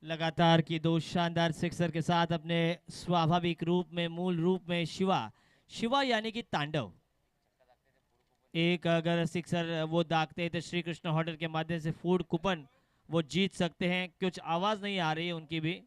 लगातार की दो शानदार सिक्सर के साथ अपने स्वाभाविक रूप में, मूल रूप में शिवा यानी कि तांडव। एक अगर सिक्सर वो दागते हैं तो श्री कृष्ण होटल के माध्यम से फूड कूपन वो जीत सकते हैं। कुछ आवाज नहीं आ रही है उनकी भी।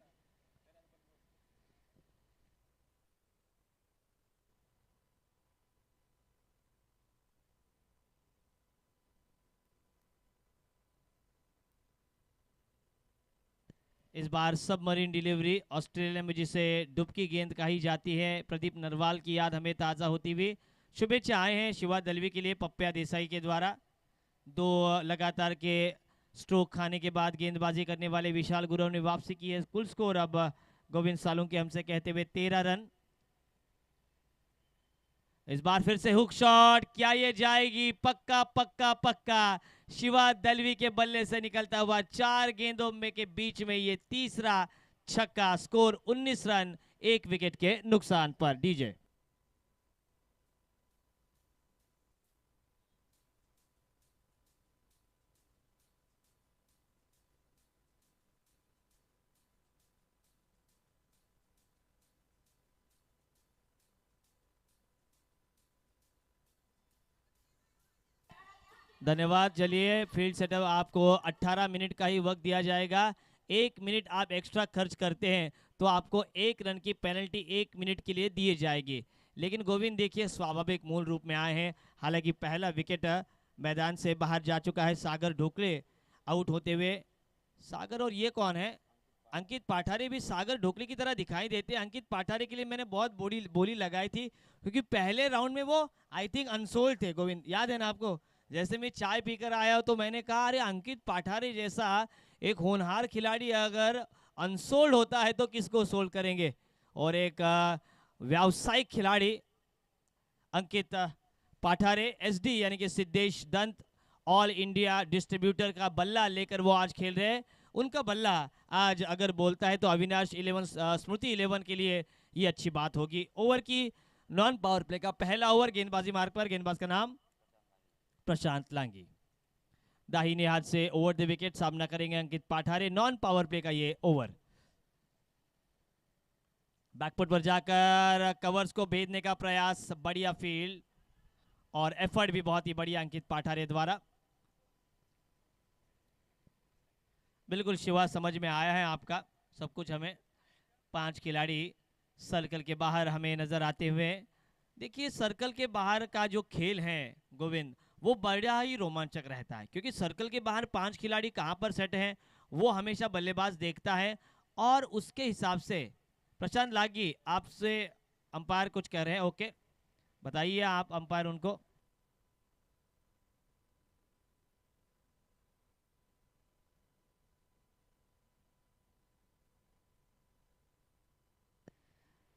इस बार सबमरीन डिलीवरी ऑस्ट्रेलिया में जिसे डुबकी गेंद कही जाती है, प्रदीप नरवाल की याद हमें ताज़ा होती हुई शुभेच्छा आए हैं शिवा दलवी के लिए पप्पिया देसाई के द्वारा। दो लगातार के स्ट्रोक खाने के बाद गेंदबाजी करने वाले विशाल गुरव ने वापसी की है। कुल स्कोर अब गोविंद सालुंके हमसे कहते हुए 13 रन। इस बार फिर से हुक शॉट, क्या ये जाएगी? पक्का पक्का पक्का। शिवा दलवी के बल्ले से निकलता हुआ 4 गेंदों में के बीच में ये तीसरा छक्का। स्कोर 19 रन 1 विकेट के नुकसान पर। डीजे धन्यवाद। चलिए फील्ड सेटअप आपको 18 मिनट का ही वक्त दिया जाएगा। 1 मिनट आप एक्स्ट्रा खर्च करते हैं तो आपको 1 रन की पेनल्टी 1 मिनट के लिए दिए जाएगी। लेकिन गोविंद देखिए स्वाभाविक मूल रूप में आए हैं। हालांकि पहला विकेट मैदान से बाहर जा चुका है। सागर ढोकले आउट होते हुए। सागर और ये कौन है? अंकित पाठारे भी सागर ढोकले की तरह दिखाई देते हैं। अंकित पाठारे के लिए मैंने बहुत बोली लगाई थी क्योंकि पहले राउंड में वो आई थिंक अनसोल्ड थे। गोविंद याद है ना आपको? जैसे मैं चाय पीकर आया तो मैंने कहा अरे अंकित पाठारे जैसा एक होनहार खिलाड़ी अगर अनसोल्ड होता है तो किसको सोल्ड करेंगे। और एक व्यावसायिक खिलाड़ी अंकित पाठारे, एसडी यानी कि सिद्धेश दंत ऑल इंडिया डिस्ट्रीब्यूटर का बल्ला लेकर वो आज खेल रहे हैं। उनका बल्ला आज अगर बोलता है तो अविनाश 11 स्मृति 11 के लिए ये अच्छी बात होगी। ओवर की नॉन पावर प्ले का पहला ओवर गेंदबाजी मार्ग पर। गेंदबाज का नाम प्रशांत लांगी। दाहिने हाथ से ओवर द विकेट सामना करेंगे अंकित पाठारे। नॉन पावर प्ले का ये ओवर। बैकफुट पर जाकर कवर्स को भेदने का प्रयास, बढ़िया फील्ड और एफर्ट भी बहुत ही बढ़िया अंकित पाठारे द्वारा। बिल्कुल शिवा समझ में आया है आपका सब कुछ। हमें 5 खिलाड़ी सर्कल के बाहर हमें नजर आते हुए। देखिए सर्कल के बाहर का जो खेल है गोविंद वो बड़ा ही रोमांचक रहता है क्योंकि सर्कल के बाहर 5 खिलाड़ी कहां पर सेट हैं वो हमेशा बल्लेबाज देखता है और उसके हिसाब से। प्रशांत लागी आपसे अंपायर कुछ कह रहे हैं। ओके बताइए आप अंपायर उनको।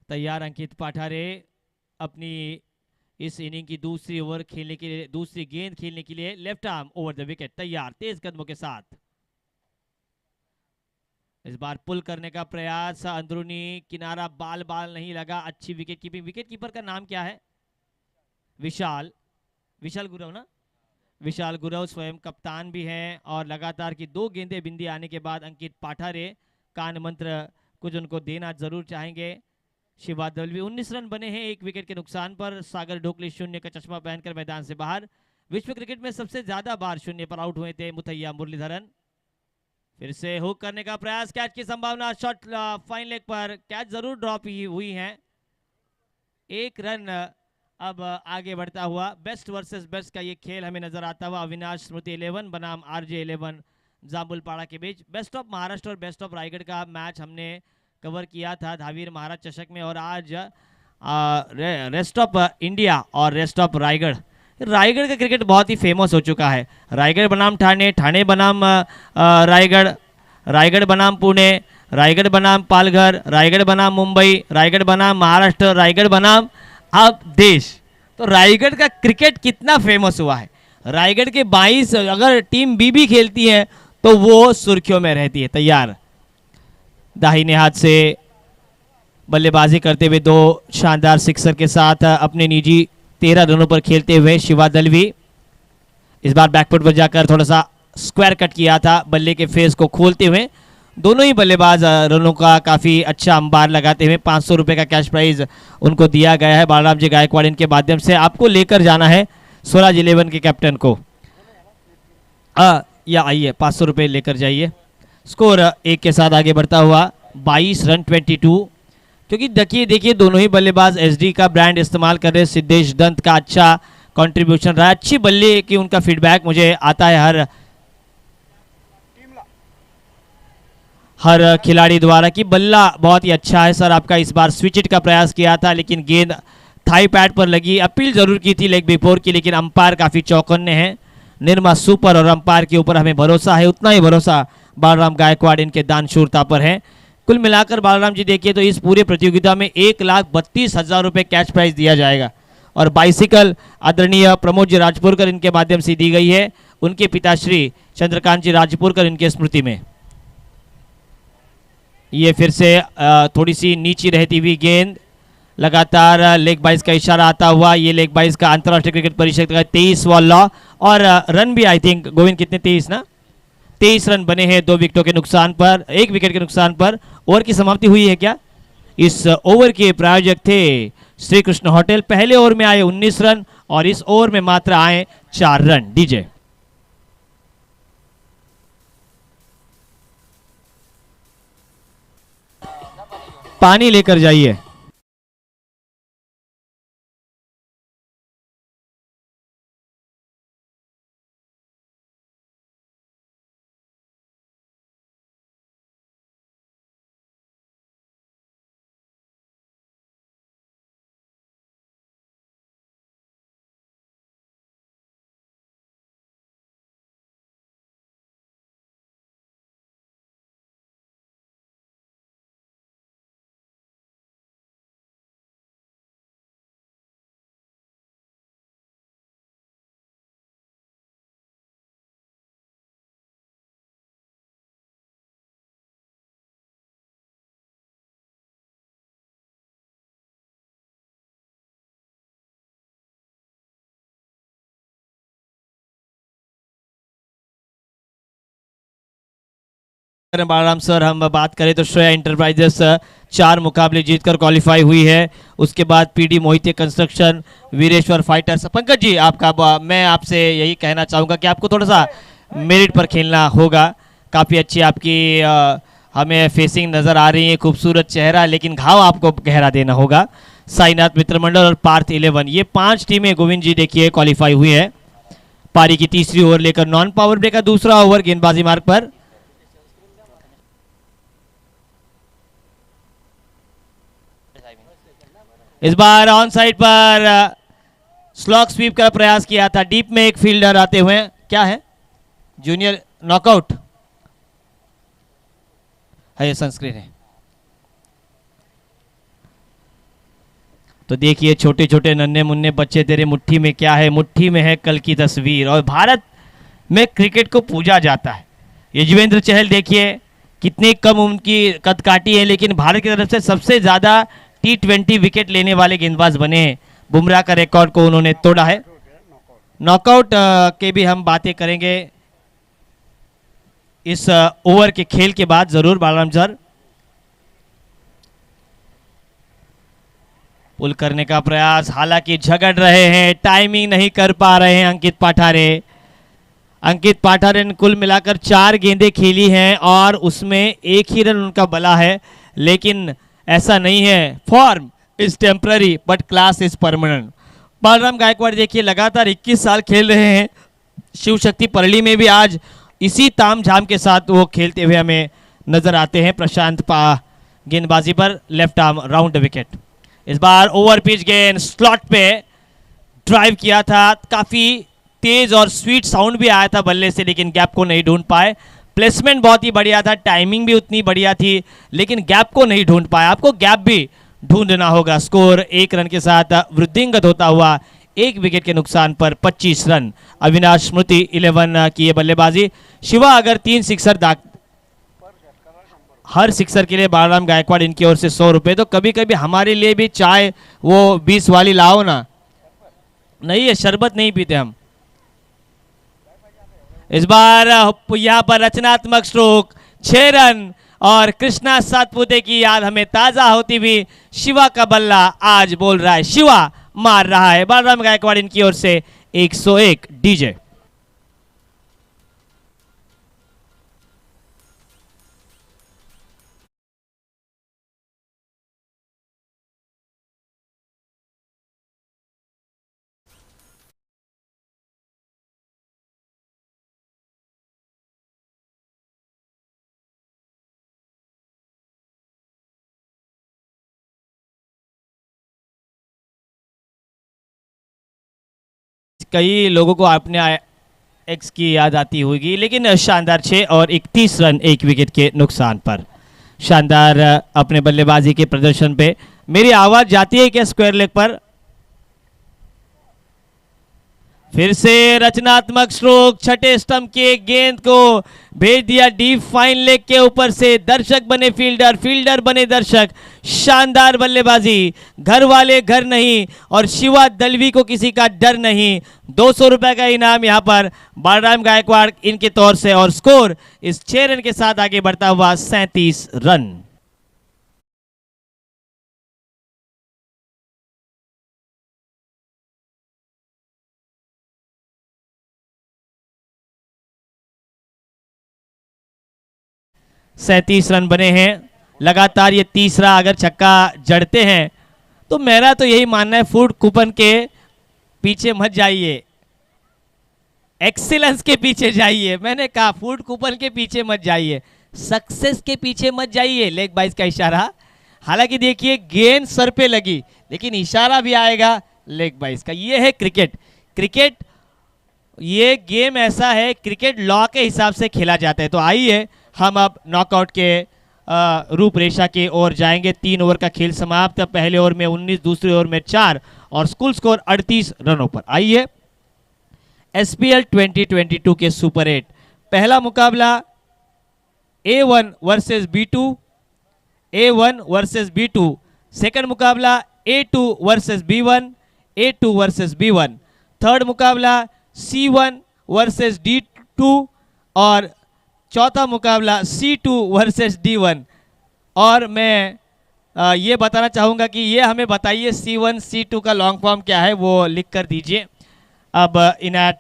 तैयार अंकित पाठारे अपनी इस इनिंग की दूसरी ओवर खेलने के लिए, दूसरी गेंद खेलने के लिए left arm over the wicket तैयार तेज कदमों के साथ। इस बार पुल करने का प्रयास, अंदरूनी किनारा बाल नहीं लगा। अच्छी विकेट कीपिंग। विकेट कीपर का नाम क्या है? विशाल गुरव ना? विशाल गुरव स्वयं कप्तान भी हैं और लगातार की 2 गेंदें बिंदी आने के बाद अंकित पाठारे कान मंत्र कुछ उनको देना जरूर चाहेंगे। शिवा दलवी 19 रन बने हैं 1 विकेट के नुकसान पर। सागर ढोकले 0 का चश्मा पहनकर मैदान से बाहर। विश्व क्रिकेट में सबसे ज्यादा बार 0 पर आउट हुए थे मुथैया मुरलीधरन। फिर से हुक करने का प्रयास, कैच की संभावना, शॉट फाइन लेग पर, कैच जरूर ड्रॉप हुई है। 1 रन अब आगे बढ़ता हुआ। बेस्ट वर्सेस बेस्ट का ये खेल हमें नजर आता हुआ। अविनाश स्मृति 11 बनाम आरजे 11 जाम्बुलपाड़ा के बीच। बेस्ट ऑफ महाराष्ट्र और बेस्ट ऑफ रायगढ़ का मैच हमने कवर किया था धावीर महाराज चषक में। और आज रेस्ट ऑफ इंडिया और रेस्ट ऑफ रायगढ़। रायगढ़ का क्रिकेट बहुत ही फेमस हो चुका है। रायगढ़ बनाम ठाणे, ठाणे बनाम रायगढ़, रायगढ़ बनाम पुणे, रायगढ़ बनाम पालघर, रायगढ़ बनाम मुंबई, रायगढ़ बनाम महाराष्ट्र, रायगढ़ बनाम अब देश। तो रायगढ़ का क्रिकेट कितना फेमस हुआ है। रायगढ़ के 22 अगर टीम बी खेलती है तो वो सुर्खियों में रहती है। तैयार दाहिने हाथ से बल्लेबाजी करते हुए 2 शानदार सिक्सर के साथ अपने निजी 13 रनों पर खेलते हुए शिवा दलवी। इस बार बैकफुट पर जाकर थोड़ा सा स्क्वायर कट किया था बल्ले के फेस को खोलते हुए। दोनों ही बल्लेबाज रनों का काफी अच्छा अंबार लगाते हुए 500 रुपए का कैश प्राइज उनको दिया गया है। बालराम जी गायकवाड़ इनके माध्यम से आपको लेकर जाना है स्वराज 11 के कैप्टन को। या आइए 500 रुपए लेकर जाइए। स्कोर 1 के साथ आगे बढ़ता हुआ 22 रन 22। क्योंकि देखिए दोनों ही बल्लेबाज एसडी का ब्रांड इस्तेमाल कर रहे हैं। सिद्धेश दंत का अच्छा कंट्रीब्यूशन रहा है, अच्छी बल्ले की उनका फीडबैक मुझे आता है हर खिलाड़ी द्वारा कि बल्ला बहुत ही अच्छा है सर आपका। इस बार स्विच इट का प्रयास किया था लेकिन गेंद थाई पैड पर लगी। अपील जरूर की थी लेग बिफोर की, लेकिन अंपायर काफी चौकन्ने हैं। निर्मा सुपर और अंपायर के ऊपर हमें भरोसा है, उतना ही भरोसा बालराम गायकवाड़ इनके दानशूरता पर है। कुल मिलाकर बालराम जी देखिए तो इस पूरे प्रतियोगिता में 1,32,000 रुपए कैश प्राइज दिया जाएगा और बाइसिकल आदरणीय प्रमोद जी राजपुरकर इनके माध्यम से दी गई है उनके पिताश्री चंद्रकांत जी राजपुरकर इनके स्मृति में। ये फिर से थोड़ी सी नीची रहती हुई गेंद, लगातार लेग बाइस का इशारा आता हुआ। ये लेग बाइस का अंतर्राष्ट्रीय क्रिकेट परिषद का 23वां लॉ और रन भी आई थिंक गोविंद कितने 23 ना 23 रन बने हैं 2 विकेटों के नुकसान पर, 1 विकेट के नुकसान पर। ओवर की समाप्ति हुई है क्या? इस ओवर के प्रायोजक थे श्री कृष्ण होटल। पहले ओवर में आए 19 रन और इस ओवर में मात्र आए 4 रन। डीजे पानी लेकर जाइए। बालराम सर हम बात करें तो श्रेया इंटरप्राइजेस 4 मुकाबले जीतकर क्वालिफाई हुई है। उसके बाद PD Mohite construction, Vireshwar fighters. Pankaj ji आपका मैं आपसे यही कहना चाहूँगा कि आपको थोड़ा सा मेरिट पर खेलना होगा। काफ़ी अच्छी आपकी हमें फेसिंग नज़र आ रही है, खूबसूरत चेहरा, लेकिन घाव आपको गहरा देना होगा। साईनाथ मित्र मंडल और पार्थ 11 ये 5 टीमें गोविंद जी देखिए क्वालिफाई हुई है। पारी की तीसरी ओवर लेकर नॉन पावर प्ले का दूसरा ओवर गेंदबाजी मार्ग पर। इस बार ऑन साइड पर स्लॉक स्वीप का प्रयास किया था। डीप में एक फील्डर आते हुए क्या है जूनियर नॉकआउट है, ये सनस्क्रीन है। तो देखिए छोटे छोटे नन्हे मुन्ने बच्चे, तेरे मुट्ठी में क्या है? मुट्ठी में है कल की तस्वीर। और भारत में क्रिकेट को पूजा जाता है। युजवेंद्र चहल देखिए कितनी कम उनकी कद काटी है, लेकिन भारत की तरफ से सबसे ज्यादा T20 विकेट लेने वाले गेंदबाज बने हैं। बुमराह का रिकॉर्ड को उन्होंने तोड़ा है। नॉकआउट के भी हम बातें करेंगे इस ओवर के खेल के बाद जरूर बालराम सर। पुल करने का प्रयास, हालांकि झगड़ रहे हैं, टाइमिंग नहीं कर पा रहे हैं अंकित पाठारे। अंकित पाठारे ने कुल मिलाकर 4 गेंदें खेली हैं और उसमें 1 ही रन उनका बला है, लेकिन ऐसा नहीं है। Form is temporary but class is permanent. Balram Gaikwad देखिए लगातार 21 साल खेल रहे हैं। शिव शक्ति परली में भी आज इसी ताम झाम के साथ वो खेलते हुए हमें नजर आते हैं। प्रशांत पा गेंदबाजी पर लेफ्ट आर्म राउंड विकेट। इस बार ओवर पिच गेंद स्लॉट पे ड्राइव किया था, काफी तेज और स्वीट साउंड भी आया था बल्ले से, लेकिन गैप को नहीं ढूंढ पाए। प्लेसमेंट बहुत ही बढ़िया था, टाइमिंग भी उतनी बढ़िया थी, लेकिन गैप को नहीं ढूंढ पाया। आपको गैप भी ढूंढना होगा। स्कोर 1 रन के साथ वृद्धिंगत होता हुआ 1 विकेट के नुकसान पर 25 रन। अविनाश स्मृति 11 की ये बल्लेबाजी। शिवा अगर 3 सिक्सर दाग, हर सिक्सर के लिए बालराम गायकवाड़ इनकी ओर से 100 रुपए। तो कभी कभी हमारे लिए भी चाय वो 20 वाली लाओ ना। नहीं है, शरबत नहीं पीते हम। इस बार यहाँ पर रचनात्मक स्ट्रोक, 6 रन और कृष्णा सातपुते की याद हमें ताजा होती हुई शिवा का बल्ला आज बोल रहा है, शिवा मार रहा है। बालराम गायकवाड़ इनकी ओर से 101 डीजे। कई लोगों को अपने एक्स की याद आती होगी, लेकिन शानदार 6 और 31 रन 1 विकेट के नुकसान पर। शानदार अपने बल्लेबाजी के प्रदर्शन पे मेरी आवाज जाती है क्या स्क्वायर लेग पर? फिर से रचनात्मक स्ट्रोक, छठे स्टंप के गेंद को भेज दिया डीप फाइन लेग के ऊपर से। दर्शक बने फील्डर, फील्डर बने दर्शक। शानदार बल्लेबाजी, घर वाले घर नहीं और शिवा दलवी को किसी का डर नहीं। 200 रुपए का इनाम यहां पर बालराम गायकवाड़ इनके तौर से, और स्कोर इस 6 रन के साथ आगे बढ़ता हुआ 37 रन। सैंतीस रन बने हैं लगातार। ये तीसरा अगर छक्का जड़ते हैं तो मेरा तो यही मानना है, फूड कूपन के पीछे मत जाइए, एक्सीलेंस के पीछे जाइए। मैंने कहा फूड कूपन के पीछे मत जाइए, सक्सेस के पीछे मत जाइए। लेग बाइस का इशारा, हालांकि देखिए गेंद सर पे लगी लेकिन इशारा भी आएगा लेग बाइस का। ये है क्रिकेट। क्रिकेट ये गेम ऐसा है, क्रिकेट लॉ के हिसाब से खेला जाता है। तो आइए हम अब नॉकआउट के रूपरेखा की ओर जाएंगे। 3 ओवर का खेल समाप्त, पहले ओवर में 19, दूसरे ओवर में 4 और स्कूल स्कोर 38 रनों पर। आइए एसपीएल 2022 के सुपर 8 पहला मुकाबला A1 versus B2, A1 versus B2। Second मुकाबला A2 versus B1, A2 versus B1। Third मुकाबला C1 वर्सेस D2 और चौथा मुकाबला C2 वर्सेस D1। और मैं ये बताना चाहूँगा कि ये हमें बताइए C1 C2 का लॉन्ग फॉर्म क्या है, वो लिख कर दीजिए। अब इनैट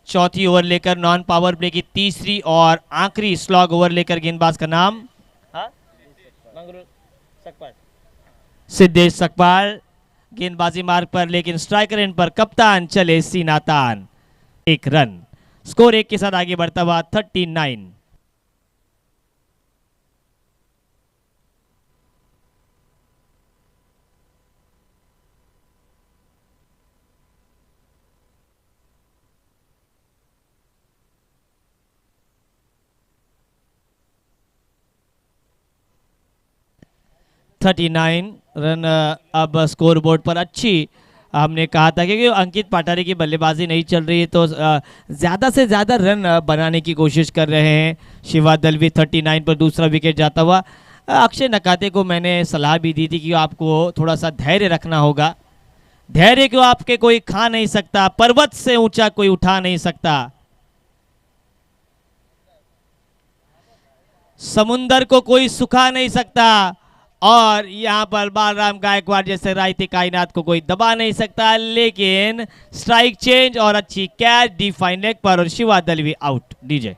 चौथी ओवर लेकर नॉन पावर प्ले की तीसरी और आखिरी स्लॉग ओवर लेकर गेंदबाज का नाम सिद्धेश सकपाल। गेंदबाजी मार्ग पर लेकिन स्ट्राइकर एंड पर कप्तान चले सीनातान। 1 रन, स्कोर 1 के साथ आगे बढ़ता हुआ 39। रन अब स्कोर बोर्ड पर। अच्छी हमने कहा था क्योंकि अंकित पाटारी की बल्लेबाजी नहीं चल रही है तो ज़्यादा से ज़्यादा रन बनाने की कोशिश कर रहे हैं शिवा दलवी। 39 पर दूसरा विकेट जाता हुआ। अक्षय नकाते को मैंने सलाह भी दी थी कि आपको थोड़ा सा धैर्य रखना होगा। धैर्य को आपके कोई खा नहीं सकता, पर्वत से ऊंचा कोई उठा नहीं सकता, समुंदर को कोई सुखा नहीं सकता, और यहां पर बालराम गायकवाड़ जैसे रायती कायनात को कोई दबा नहीं सकता। लेकिन स्ट्राइक चेंज और अच्छी कैच डी फाइन लेग पर और शिवा दलवी आउट। डीजे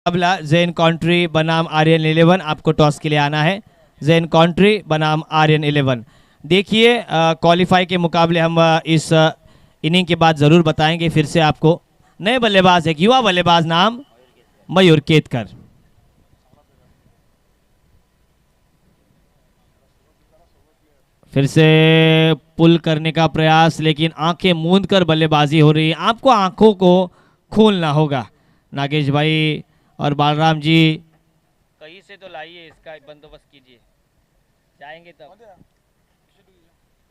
मुकाबला जैन कॉन्ट्री बनाम आर्यन 11। आपको टॉस के लिए आना है। जैन कॉन्ट्री बनाम आर्यन 11। देखिए क्वालिफाई के मुकाबले हम इस इनिंग के बाद जरूर बताएंगे फिर से आपको। नए बल्लेबाज, एक युवा बल्लेबाज नाम मयूर केतकर। फिर से पुल करने का प्रयास, लेकिन आंखें मूंद कर बल्लेबाजी हो रही है। आपको आंखों को खोलना होगा। नागेश भाई और बालराम जी कहीं से तो लाइए, इसका बंदोबस्त कीजिए। जाएंगे तब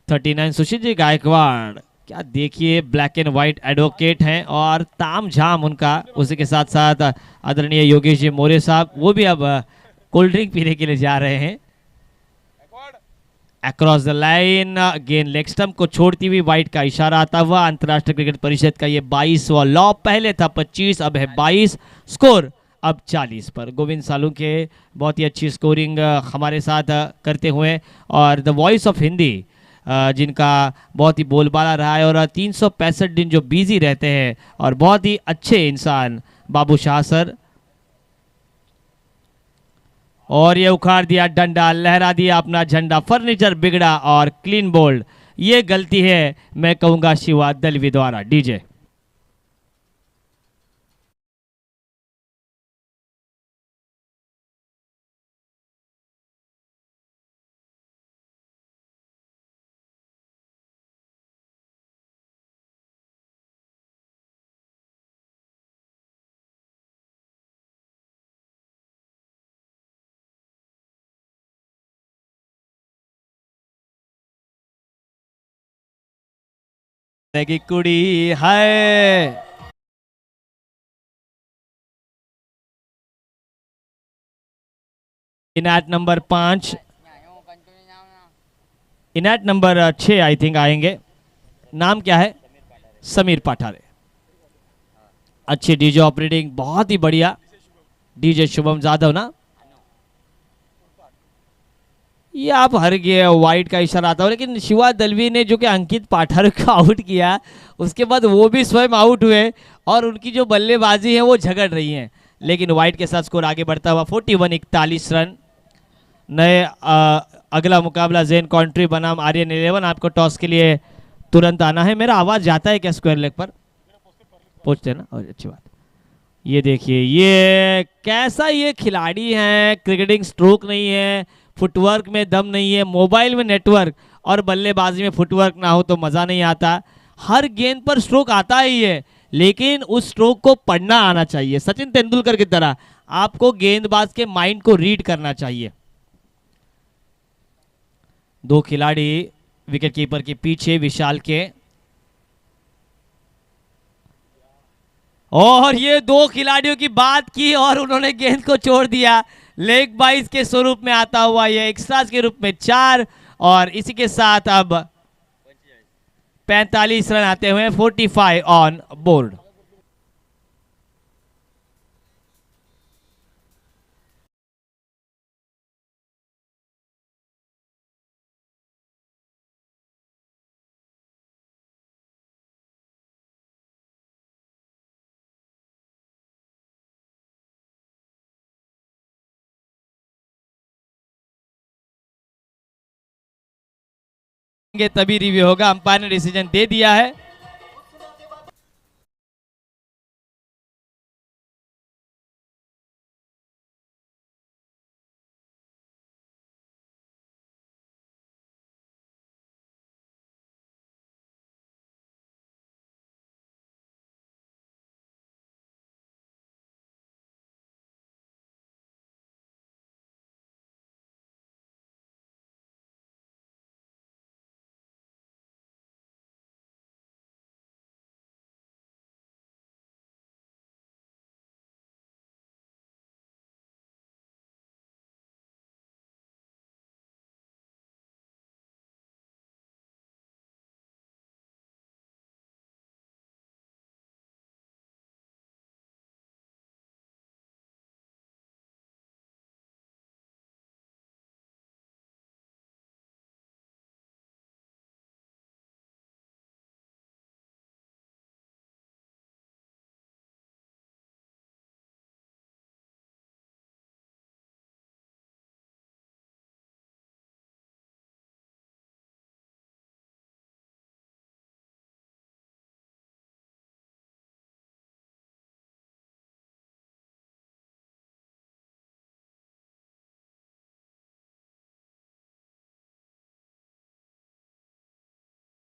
39 सुशील जी गायकवाड़, क्या देखिए ब्लैक एंड व्हाइट एडवोकेट हैं और ताम झाम उनका। उसी के साथ साथ आदरणीय योगेश जी मोरे साहब, वो भी अब कोल्ड ड्रिंक पीने के लिए जा रहे हैं। अक्रॉस द लाइन गेंद लेग स्टंप को छोड़ती हुई वाइट का इशारा आता हुआ। अंतर्राष्ट्रीय क्रिकेट परिषद का ये 22वां लॉ, पहले था 25, अब है 22, स्कोर अब 40 पर। गोविंद सालुंके बहुत ही अच्छी स्कोरिंग हमारे साथ करते हुए, और द वॉइस ऑफ हिंदी जिनका बहुत ही बोलबाला रहा है और 365 दिन जो बिजी रहते हैं और बहुत ही अच्छे इंसान बाबू शाह सर। और ये उखाड़ दिया डंडा, लहरा दिया अपना झंडा, फर्नीचर बिगड़ा और क्लीन बोल्ड। ये गलती है मैं कहूंगा शिवा दलवी द्वारा। डीजे की कुड़ी है। Inayat number 5, Inayat number 6 I think आएंगे। नाम क्या है? समीर पाठारे। अच्छी डीजे ऑपरेटिंग, बहुत ही बढ़िया। डीजे शुभम जाधव ना, ये आप हर गए वाइट का इशारा आता हो, लेकिन शिवा दलवी ने जो कि अंकित पाठार को आउट किया, उसके बाद वो भी स्वयं आउट हुए और उनकी जो बल्लेबाजी है वो झगड़ रही है, लेकिन वाइट के साथ स्कोर आगे बढ़ता हुआ 41 रन। नए अगला मुकाबला जैन कॉन्ट्री बनाम आर्यन 11। आपको टॉस के लिए तुरंत आना है। मेरा आवाज जाता है क्या स्क्वायर लेग पर? पूछते ना, और अच्छी बात। ये देखिए ये कैसा ये खिलाड़ी है, क्रिकेटिंग स्ट्रोक नहीं है, फुटवर्क में दम नहीं है, मोबाइल में नेटवर्क और बल्लेबाजी में फुटवर्क ना हो तो मजा नहीं आता। हर गेंद पर स्ट्रोक आता ही है, लेकिन उस स्ट्रोक को पढ़ना आना चाहिए। सचिन तेंदुलकर की तरह आपको गेंदबाज के माइंड को रीड करना चाहिए। दो खिलाड़ी विकेट कीपर के पीछे विशाल के, और ये दो खिलाड़ियों की बात की और उन्होंने गेंद को छोड़ दिया। लेग बाइज के स्वरूप में आता हुआ ये एक्स्ट्रास के रूप में 4, और इसी के साथ अब 45 रन आते हुए 45 ऑन बोर्ड। तभी रिव्यू होगा, अंपायर ने डिसीजन दे दिया है।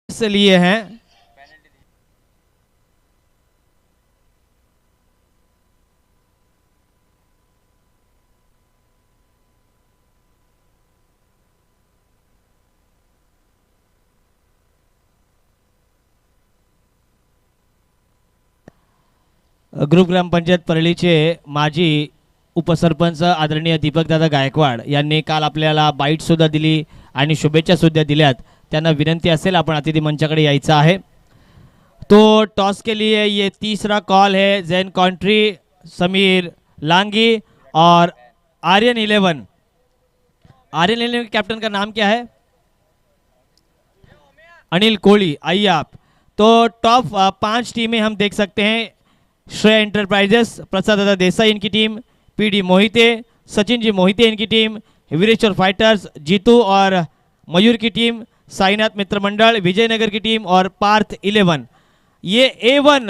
लिए हैं ग्रुप ग्रामपंचायत परळीचे माजी उपसरपंच आदरणीय दीपकदादा गायकवाड यांनी काल आपल्याला बाईट सुद्धा दिली आणि शुभेच्छा सुद्धा दिल्यात. त्यांना विनंती असेल आपण अतिथी मंचाकडे यायचं आहे. तो टॉस के लिए ये तीसरा कॉल है. जैन कॉन्ट्री, समीर लांगी और आर्यन 11. आर्यन 11 के कैप्टन का नाम क्या है? अनिल कोहली. आइए आप. तो टॉप 5 टीमें हम देख सकते हैं. श्रेया एंटरप्राइजेस, प्रसाद दादा देसाई इनकी टीम, पीडी मोहिते, सचिन जी मोहिते इनकी टीम, वीरेश्वर फाइटर्स, जीतू और मयूर की टीम, साईनाथ मित्र मंडल, विजयनगर की टीम और पार्थ 11. ये A1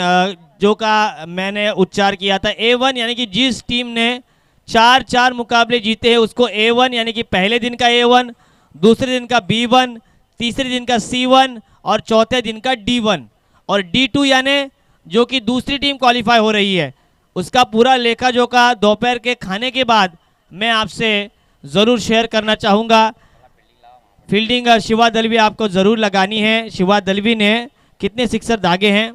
जो का मैंने उच्चार किया था, A1 यानी कि जिस टीम ने 4 मुकाबले जीते हैं उसको A1 यानी कि पहले दिन का A1, दूसरे दिन का B1, तीसरे दिन का C1 और चौथे दिन का D1. और D2 यानी जो कि दूसरी टीम क्वालिफाई हो रही है, उसका पूरा लेखा जोखा दोपहर के खाने के बाद मैं आपसे ज़रूर शेयर करना चाहूँगा. फील्डिंग शिवा दलवी आपको ज़रूर लगानी है. शिवा दलवी ने कितने सिक्सर दागे हैं?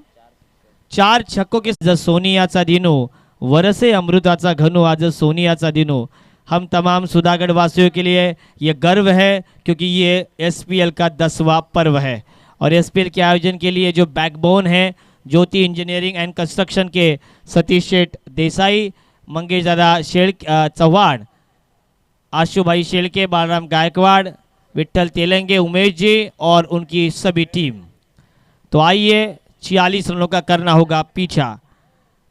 4 छक्कों के. आज सोनियाचा दिनू, वरसे अमृताचा घनू, आज सोनियाचा दिनू. हम तमाम सुधागढ़ वासियों के लिए ये गर्व है क्योंकि ये SPL का 10वां पर्व है. और SPL के आयोजन के लिए जो बैकबोन है, ज्योति इंजीनियरिंग एंड कंस्ट्रक्शन के सतीश शेठ देसाई, मंगेश दादा चौहान, आशुभाई शेलके, बालराम गायकवाड़, विट्ठल तेलंगे, उमेश जी और उनकी सभी टीम. तो आइए 46 रनों का करना होगा पीछा.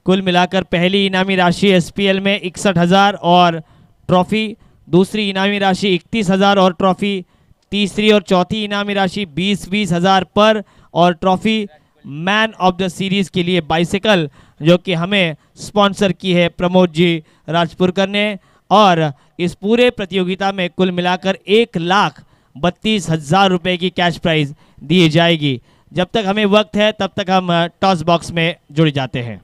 कुल मिलाकर पहली इनामी राशि SPL में 61,000 और ट्रॉफी, दूसरी इनामी राशि 31,000 और ट्रॉफी, तीसरी और चौथी इनामी राशि 20-20 हज़ार पर और trophy. Man of the series के लिए बाइसिकल जो कि हमें स्पॉन्सर की है प्रमोद जी राजपुरकर ने. और इस पूरे प्रतियोगिता में कुल मिलाकर 1,32,000 रुपये की कैश प्राइज दी जाएगी. जब तक हमें वक्त है तब तक हम टॉस बॉक्स में जुड़ जाते हैं.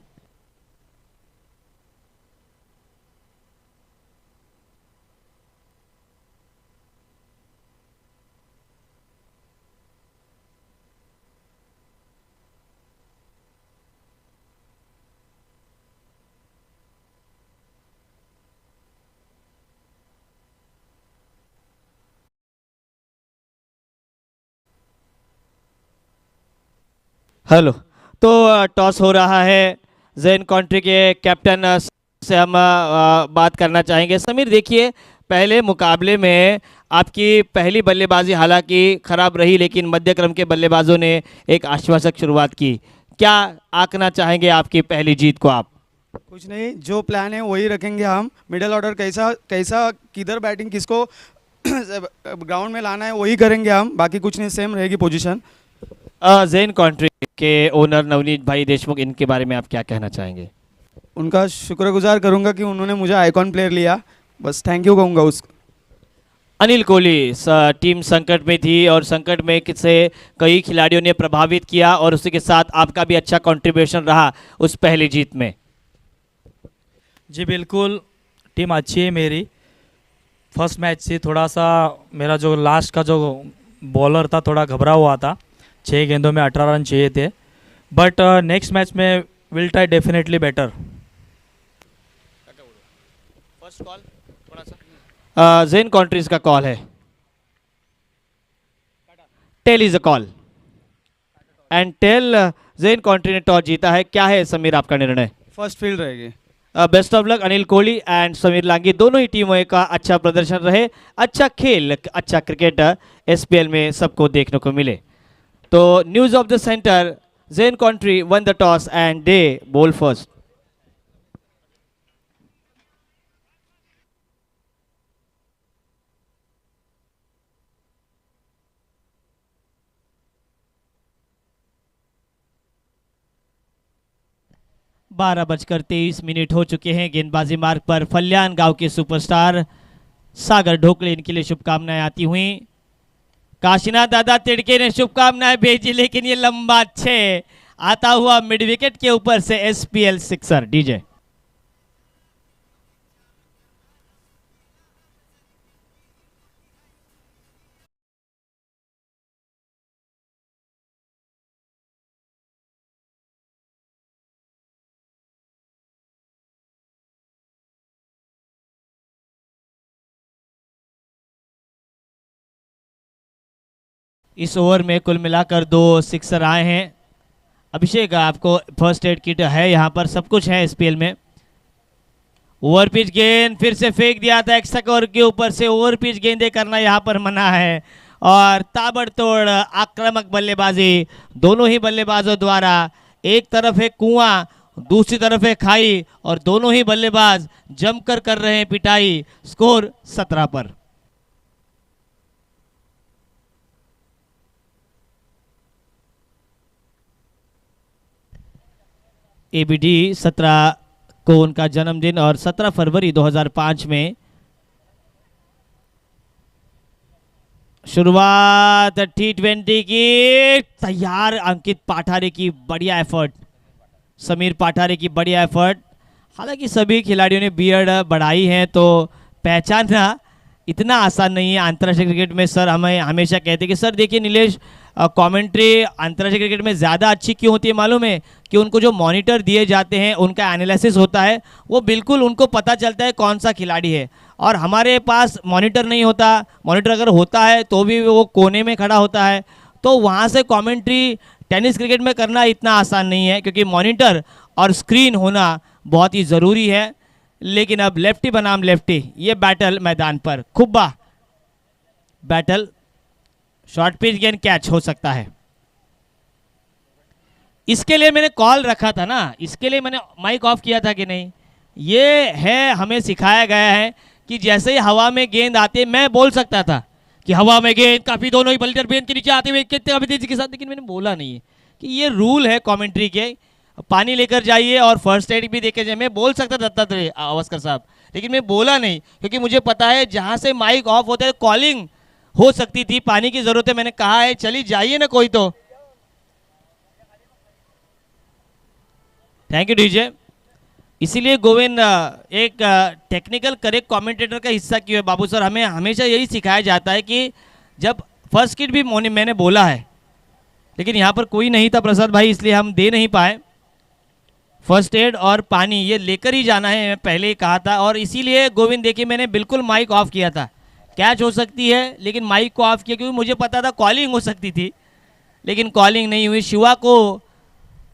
हेलो. तो टॉस हो रहा है. जैन कॉन्ट्री के कैप्टन से हम बात करना चाहेंगे. समीर, देखिए पहले मुकाबले में आपकी पहली बल्लेबाजी हालांकि खराब रही लेकिन मध्यक्रम के बल्लेबाजों ने एक आश्वासक शुरुआत की. क्या आंकना चाहेंगे आपकी पहली जीत को आप? कुछ नहीं, जो प्लान है वही रखेंगे हम. मिडिल ऑर्डर कैसा कैसा किधर बैटिंग किसको ग्राउंड में लाना है वही करेंगे हम. बाकी कुछ नहीं, सेम रहेगी पोजीशन. जैन कॉन्ट्री के ओनर नवनीत भाई देशमुख, इनके बारे में आप क्या कहना चाहेंगे? उनका शुक्रगुजार करूंगा कि उन्होंने मुझे आइकॉन प्लेयर लिया. बस थैंक यू कहूँगा उसको. अनिल कोहली, टीम संकट में थी और संकट में से कई खिलाड़ियों ने प्रभावित किया और उसी के साथ आपका भी अच्छा कंट्रीब्यूशन रहा उस पहली जीत में. जी बिल्कुल, टीम अच्छी है मेरी. फर्स्ट मैच से थोड़ा सा मेरा जो लास्ट का जो बॉलर था थोड़ा घबरा हुआ था. 6 गेंदों में 18 रन चाहिए थे. बट नेक्स्ट मैच में will try definitely better. First call थोड़ा सा जैन कॉन्ट्रीज का कॉल है. Tail is a call and tail. Jain country ने टॉस जीता है. क्या है समीर आपका निर्णय? फर्स्ट फील्ड रहेगी. Best of luck Anil Kohli and Sameer Langi. दोनों ही टीमों का अच्छा प्रदर्शन रहे, अच्छा खेल, अच्छा क्रिकेट SPL में सबको देखने को मिले. तो news of the centre, Jain country won the toss and they bowl first. बारह बजकर 23 हो चुके हैं. गेंदबाजी मार्ग पर फल्यान गांव के सुपरस्टार सागर ढोकले, इनके लिए शुभकामनाएं आती हुई. काशीनाथ दादा तिड़के ने शुभकामनाएं भेजी लेकिन ये लंबा 6 आता हुआ मिड विकेट के ऊपर से SPL सिक्सर. डीजे इस ओवर में कुल मिलाकर 2 सिक्सर आए हैं। अभिषेक, आपको फर्स्ट एड किट है, यहाँ पर सब कुछ है एसपीएल में। ओवर पिच गेंद फिर से फेंक दिया था एक्स्ट्रा कवर के ऊपर से। ओवर पिच गेंदे करना यहाँ पर मना है और ताबड़तोड़ आक्रामक बल्लेबाजी दोनों ही बल्लेबाजों द्वारा। एक तरफ है कुआं, दूसरी तरफ है खाई और दोनों ही बल्लेबाज जमकर कर रहे हैं पिटाई। स्कोर 17 पर। एबीडी 17 को उनका जन्मदिन और 17 फरवरी 2005 में शुरुआत T20 की। तैयार अंकित पाठारे की बढ़िया एफर्ट, समीर पाठारे की बढ़िया एफर्ट। हालांकि सभी खिलाड़ियों ने बियर्ड बढ़ाई है तो पहचानना इतना आसान नहीं है अंतर्राष्ट्रीय क्रिकेट में। सर हमें हमेशा कहते हैं कि सर देखिए नीलेश, कमेंट्री अंतर्राष्ट्रीय क्रिकेट में ज़्यादा अच्छी क्यों होती है मालूम है? कि उनको जो मॉनिटर दिए जाते हैं उनका एनालिसिस होता है, वो बिल्कुल उनको पता चलता है कौन सा खिलाड़ी है। और हमारे पास मॉनिटर नहीं होता, मॉनिटर अगर होता है तो भी वो कोने में खड़ा होता है, तो वहाँ से कमेंट्री टेनिस क्रिकेट में करना इतना आसान नहीं है, क्योंकि मॉनिटर और स्क्रीन होना बहुत ही ज़रूरी है। लेकिन अब लेफ्टी बनाम लेफ्टी ये बैटल मैदान पर, खुब्बा बैटल, शॉर्ट पिच गेंद कैच हो सकता है। इसके लिए मैंने कॉल रखा था ना, इसके लिए मैंने माइक ऑफ किया था कि नहीं, ये है हमें सिखाया गया है कि जैसे ही हवा में गेंद आती है, मैं बोल सकता था कि हवा में गेंद काफ़ी दोनों ही बल्लेबाज गेंद के नीचे आते हुए कितने तेजी के साथ, लेकिन मैंने बोला नहीं है कि ये रूल है कमेंट्री के। पानी लेकर जाइए और फर्स्ट एड भी देके जाइए। मैं बोल सकता था दत्तात्रेय अवस्कर साहब, लेकिन मैं बोला नहीं, क्योंकि मुझे पता है जहाँ से माइक ऑफ होता है कॉलिंग हो सकती थी, पानी की जरूरत है। मैंने कहा है चली जाइए ना कोई तो। Thank you DJ. इसीलिए गोविंद एक टेक्निकल करेक्ट कमेंटेटर का हिस्सा क्यों है बाबू सर? हमें हमेशा यही सिखाया जाता है कि जब फर्स्ट किट भी मैंने बोला है, लेकिन यहाँ पर कोई नहीं था प्रसाद भाई, इसलिए हम दे नहीं पाए। फर्स्ट एड और पानी ये लेकर ही जाना है, मैं पहले ही कहा था। और इसीलिए गोविंद देखिए मैंने बिल्कुल माइक ऑफ किया था। कैच हो सकती है लेकिन माइक को ऑफ किया, क्योंकि मुझे पता था कॉलिंग हो सकती थी, लेकिन कॉलिंग नहीं हुई। शिवा को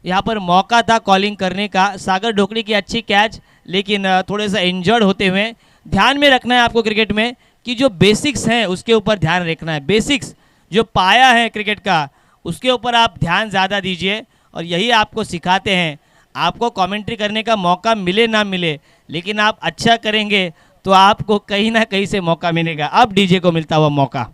यहाँ पर मौका था कॉलिंग करने का। सागर ढोकड़ी की अच्छी कैच, लेकिन थोड़े सा इंजर्ड होते हुए। ध्यान में रखना है आपको क्रिकेट में कि जो बेसिक्स हैं उसके ऊपर ध्यान रखना है। बेसिक्स जो पाया है क्रिकेट का उसके ऊपर आप ध्यान ज़्यादा दीजिए, और यही आपको सिखाते हैं। आपको कमेंट्री करने का मौका मिले ना मिले, लेकिन आप अच्छा करेंगे तो आपको कहीं ना कहीं से मौका मिलेगा। अब डीजे को मिलता हुआ मौका।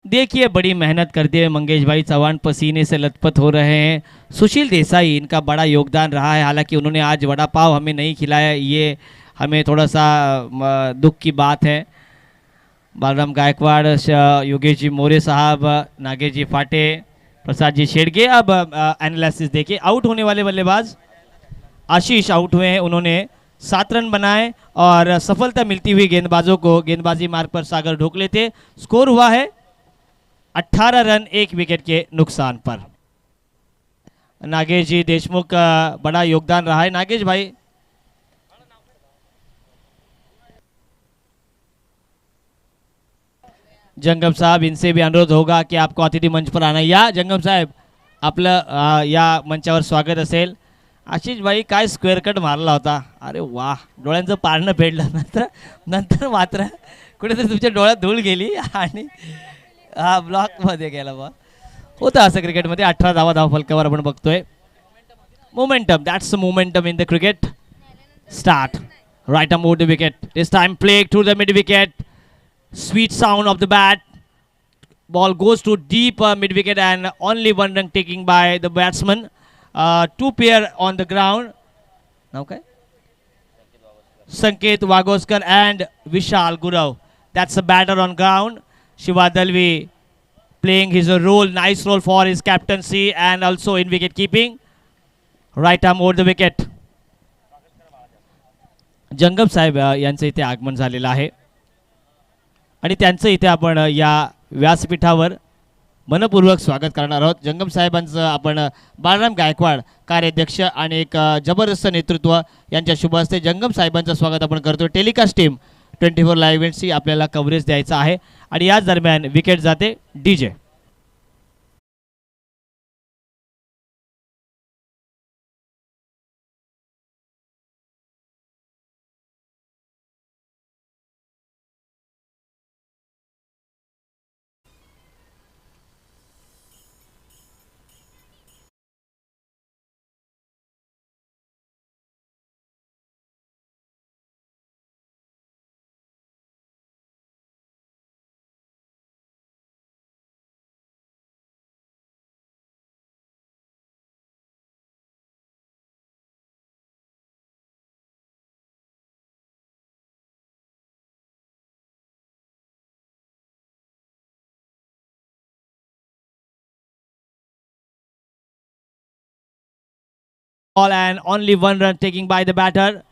देखिए बड़ी मेहनत करते हुए मंगेश भाई चौहान पसीने से लथपथ हो रहे हैं। सुशील देसाई इनका बड़ा योगदान रहा है, हालांकि उन्होंने आज वड़ा पाव हमें नहीं खिलाया, ये हमें थोड़ा सा दुख की बात है। बालराम गायकवाड़, योगेश जी मोरे साहब, नागेश जी फाटे, प्रसाद जी शेड़गे। अब एनालिसिस देखिए, आउट होने वाले बल्लेबाज आशीष आउट हुए हैं। उन्होंने 7 रन बनाए और सफलता मिलती हुई गेंदबाजों को गेंदबाजी मार्ग पर सागर ढोकले थे। स्कोर हुआ है 18 रन 1 विकेट के नुकसान पर। नागेश जी देशमुख का बड़ा योगदान रहा है। नागेश भाई जंगम साहब, इनसे भी अनुरोध होगा की आपको अतिथी मंच पर आना। या जंगम साहेब आपलं या मंचावर स्वागत असेल। आशिष भाई काय स्क्वेअर कट मारला होता, अरे वाह, डोळ्यांचं पारणं फेडलं. नंतर नंतर मात्र कुठेतरी तुमच्या डोळ्यात धूळ गेली आणि हा ब्लॉक मध्ये गेला बा. होतं असं क्रिकेटमध्ये. 18 धावा फलकावर आपण बघतोय. Momentum, that's the momentum in the cricket. Start right a move the wicket, this time play to the mid wicket. Sweet sound of the bat. Ball goes to deep mid wicket and only 1 run taking by the batsman. Two pair on the ground. Now okay. Sanket Wagoskar and Vishal Gurav. That's a batter on ground. Shiva Dalvi playing his role, nice role for his captaincy and also in wicket keeping. Right arm over the wicket. जंगम साहेब यांचं इथे आगमन झालेलं आहे आणि त्यांचं इथे आपण या व्यासपीठावर मनपूर्वक स्वागत करणार आहोत. जंगम साहेबांचं आपण बाळराम गायकवाड कार्याध्यक्ष आणि एक जबरदस्त नेतृत्व यांच्या शुभ हस्ते जंगम साहेबांचं स्वागत आपण करतो. टेलिकास्ट टीम 24 लाईव्ह इव्हेंट्सची आपल्याला कव्हरेज द्यायचं आहे आणि याच दरम्यान विकेट जाते DJ. And only one run taking by the batter.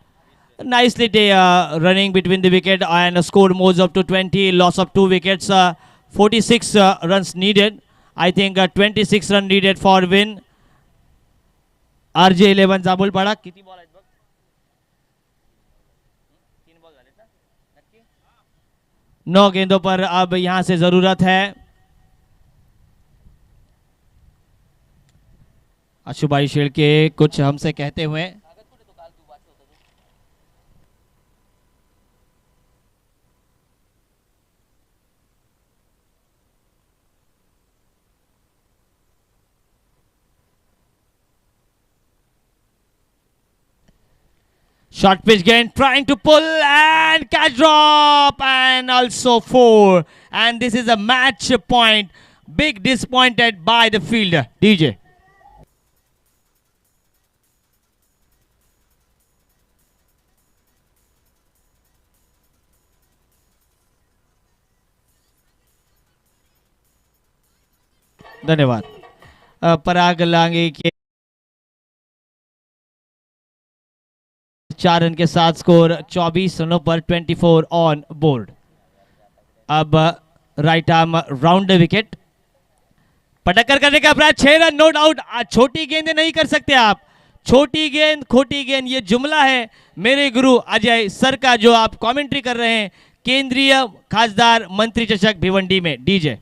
Nicely running between the wicket and score moves up to 20. Loss of 2 wickets. 46 runs needed. I think 26 run needed for win. RJ11 जांभूळ पाडा किती ball आहेत बघ. 3 ball झालेत ना नक्की. 9 गेंदों पर अब यहां से जरूरत है. अशुभाई शेळके कुछ हमसे कहते हुए. Short pitch again, trying to pull and catch drop and also 4. And this is a match point. Big disappointed by the fielder. DJ. धन्यवाद. पराग लांगे के 4 रन के साथ स्कोर 24 रनों पर 24 ऑन बोर्ड. अब right arm round the wicket. पटक्कर करने का प्रयास. 6 रन नो डाउट. छोटी गेंदें नहीं कर सकते आप. छोटी गेंद खोटी गेंद ये जुमला है मेरे गुरु अजय सर का जो आप कमेंट्री कर रहे हैं केंद्रीय खासदार मंत्री चषक भिवंडी में. डीजे.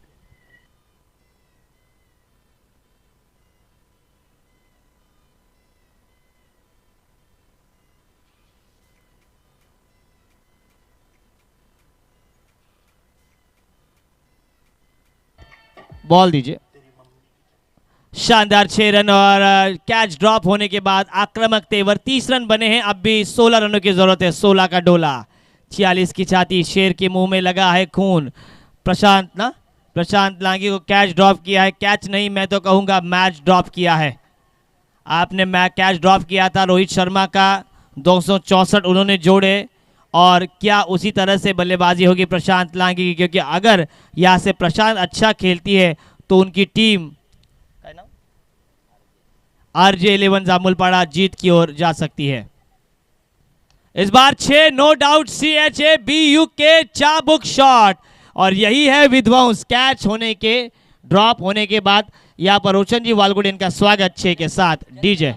बॉल दीजिए. शानदार 6 रन और कैच ड्रॉप होने के बाद आक्रामक तेवर. 30 रन बने हैं. अब भी 16 रनों की जरूरत है. 16 का डोला. 46 की छाती. शेर के मुंह में लगा है खून. प्रशांत लांगी को कैच ड्रॉप किया है. कैच नहीं मैं तो कहूंगा मैच ड्रॉप किया है. आपने कैच ड्रॉप किया था रोहित शर्मा का 264 उन्होंने जोड़े और क्या उसी तरह से बल्लेबाजी होगी प्रशांत लांगी की. क्योंकि अगर यहाँ से प्रशांत अच्छा खेलती है तो उनकी टीम RJ11 जामुलपाड़ा जीत की ओर जा सकती है. इस बार 6 नो डाउट. CHABUK चाबुक शॉट और यही है विध्वंस. कैच होने के ड्रॉप होने के बाद यहाँ पर रोशन जी वालगुड़े इनका स्वागत 6 के साथ. डीजे.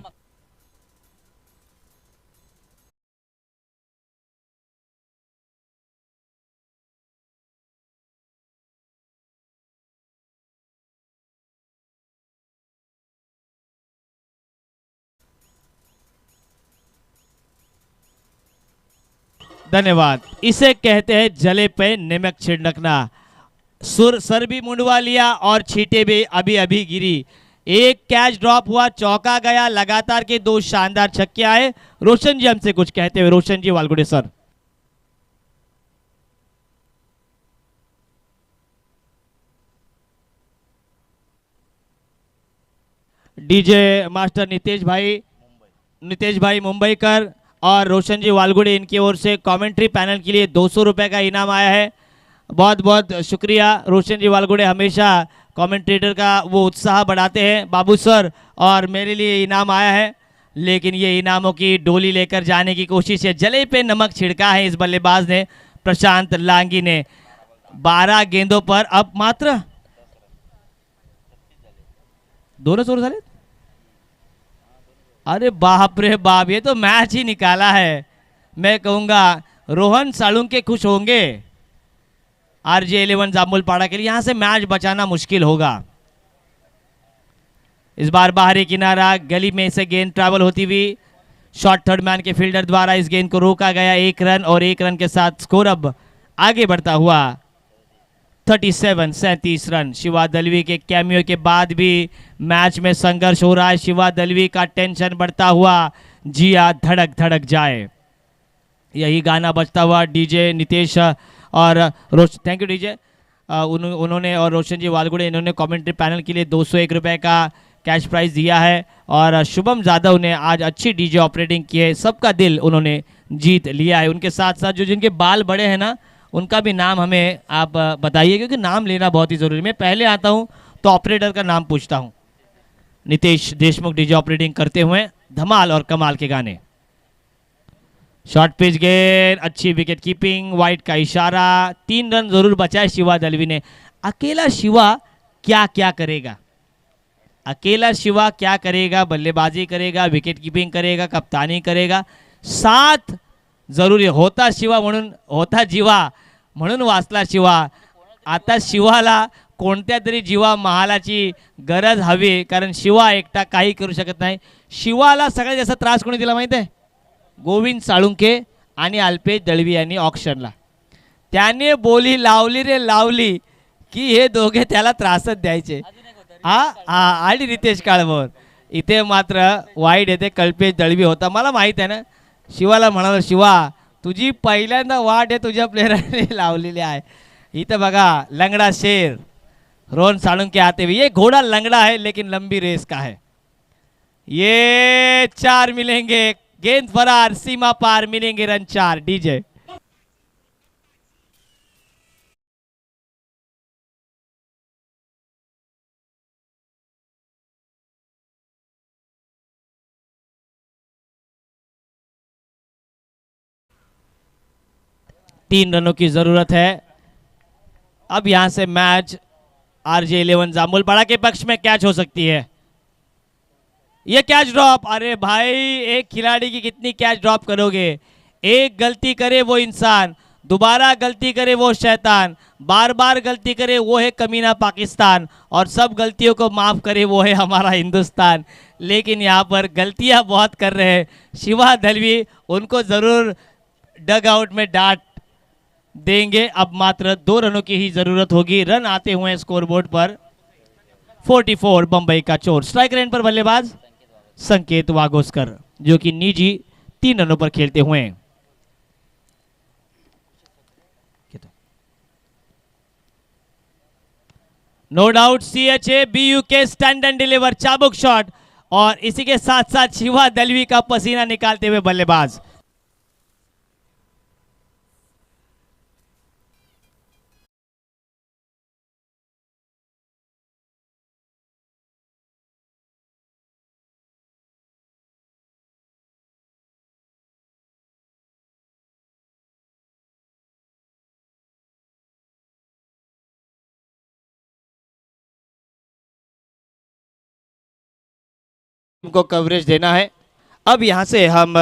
धन्यवाद. इसे कहते हैं जले पे नमक छिड़कना. सर भी मुंडवा लिया और छींटे भी अभी अभी गिरी. एक कैच ड्रॉप हुआ. चौका गया. लगातार के 2 शानदार छक्के आए. रोशन जी हमसे कुछ कहते हुए. रोशन जी वालगुड़े सर. डीजे मास्टर नितेश भाई मुंबईकर और रोशन जी वालगुड़े, इनकी ओर से कमेंट्री पैनल के लिए 200 रुपए का इनाम आया है। बहुत बहुत शुक्रिया रोशन जी वालगुड़े, हमेशा कमेंट्रेटर का वो उत्साह बढ़ाते हैं बाबू सर। और मेरे लिए इनाम आया है, लेकिन ये इनामों की डोली लेकर जाने की कोशिश है। जले पे नमक छिड़का है इस बल्लेबाज ने, प्रशांत लांगी ने। 12 गेंदों पर अब मात्र 200 झाले। अरे बाप रे बाप, ये तो मैच ही निकाला है। मैं कहूंगा रोहन साळुंके खुश होंगे RJ11 जामुलपाड़ा के लिए। यहां से मैच बचाना मुश्किल होगा। इस बार बाहरी किनारा गली में से गेंद ट्रैवल होती हुई शॉर्ट थर्ड मैन के फील्डर द्वारा इस गेंद को रोका गया। 1 रन और 1 रन के साथ स्कोर अब आगे बढ़ता हुआ 37 रन। शिवा दलवी के कैमियो के बाद भी मैच में संघर्ष हो रहा है। शिवा दलवी का टेंशन बढ़ता हुआ, जिया धड़क धड़क जाए, यही गाना बजता हुआ डीजे नितेश और थैंक यू डीजे उन्होंने और रोशन जी वालगुड़े, इन्होंने कमेंट्री पैनल के लिए 201 रुपए का कैश प्राइज दिया है। और शुभम जाधव ने आज अच्छी डीजे ऑपरेटिंग की है, सबका दिल उन्होंने जीत लिया है। उनके साथ साथ जो जिनके बाल बड़े हैं ना, उनका भी नाम हमें आप बताइए, क्योंकि नाम लेना बहुत ही जरूरी है। मैं पहले आता हूं तो ऑपरेटर का नाम पूछता हूं। नितेश देशमुख डीजे ऑपरेटिंग करते हुए धमाल और कमाल के गाने। शॉर्ट पिच गेंद, अच्छी विकेट कीपिंग, वाइड का इशारा। 3 रन जरूर बचाए शिवा दलवी ने। अकेला शिवा क्या क्या करेगा, अकेला शिवा क्या करेगा? बल्लेबाजी करेगा, विकेट कीपिंग करेगा, कप्तानी करेगा, साथ जरूरी होता शिवा म्हणून, होता जीवा म्हणून वाचला शिवा। आता शिवाला कोणत्या तरी जीवा महालाची गरज हवी, कारण शिवा एकटा काही करू शकत नाही। शिवाला सगळ्यात जास्त त्रास कोणी दिला माहिती आहे? गोविंद साळुंके आणि अल्पेश दळवी यांनी ऑक्शनला। त्याने बोली लावली रे लावली की हे दोघे त्याला त्रासच द्यायचे। आणि रितेश काळभोर इथे मात्र वाईट येते, कल्पेश दळवी होता। मला माहित आहे ना, शिवाला म्हणाल शिवा तुझी पहिल्यांदा वाट आहे तुझ्या प्लेयरने लावलेली आहे। इथं बघा लंगड़ा शेर रोहन साळुंके आते हुए, ये घोड़ा लंगड़ा है लेकिन लंबी रेस का है। ये 4 मिलेंगे, गेंद फरार, सीमा पार, मिलेंगे रन 4। डीजे तीन रनों की जरूरत है। अब यहां से मैच RJ11 जामुलपाड़ा के पक्ष में कैच हो सकती है। ये कैच ड्रॉप, अरे भाई एक खिलाड़ी की कितनी कैच ड्रॉप करोगे? एक गलती करे वो इंसान, दोबारा गलती करे वो शैतान, बार बार गलती करे वो है कमीना पाकिस्तान, और सब गलतियों को माफ करे वो है हमारा हिंदुस्तान। लेकिन यहाँ पर गलतियां बहुत कर रहे हैं शिवा दलवी, उनको जरूर डग आउट में डांट देंगे। अब मात्र 2 रनों की ही जरूरत होगी। रन आते हुए स्कोरबोर्ड पर 44 बंबई का चोर। स्ट्राइक रेंज पर बल्लेबाज संकेत वागोस्कर, जो कि निजी 3 रनों पर खेलते हुए। No doubt CHA BUK stand and deliver, चाबुक शॉट, और इसी के साथ साथ शिवा दलवी का पसीना निकालते हुए बल्लेबाज। को कवरेज देना है। अब यहां से हम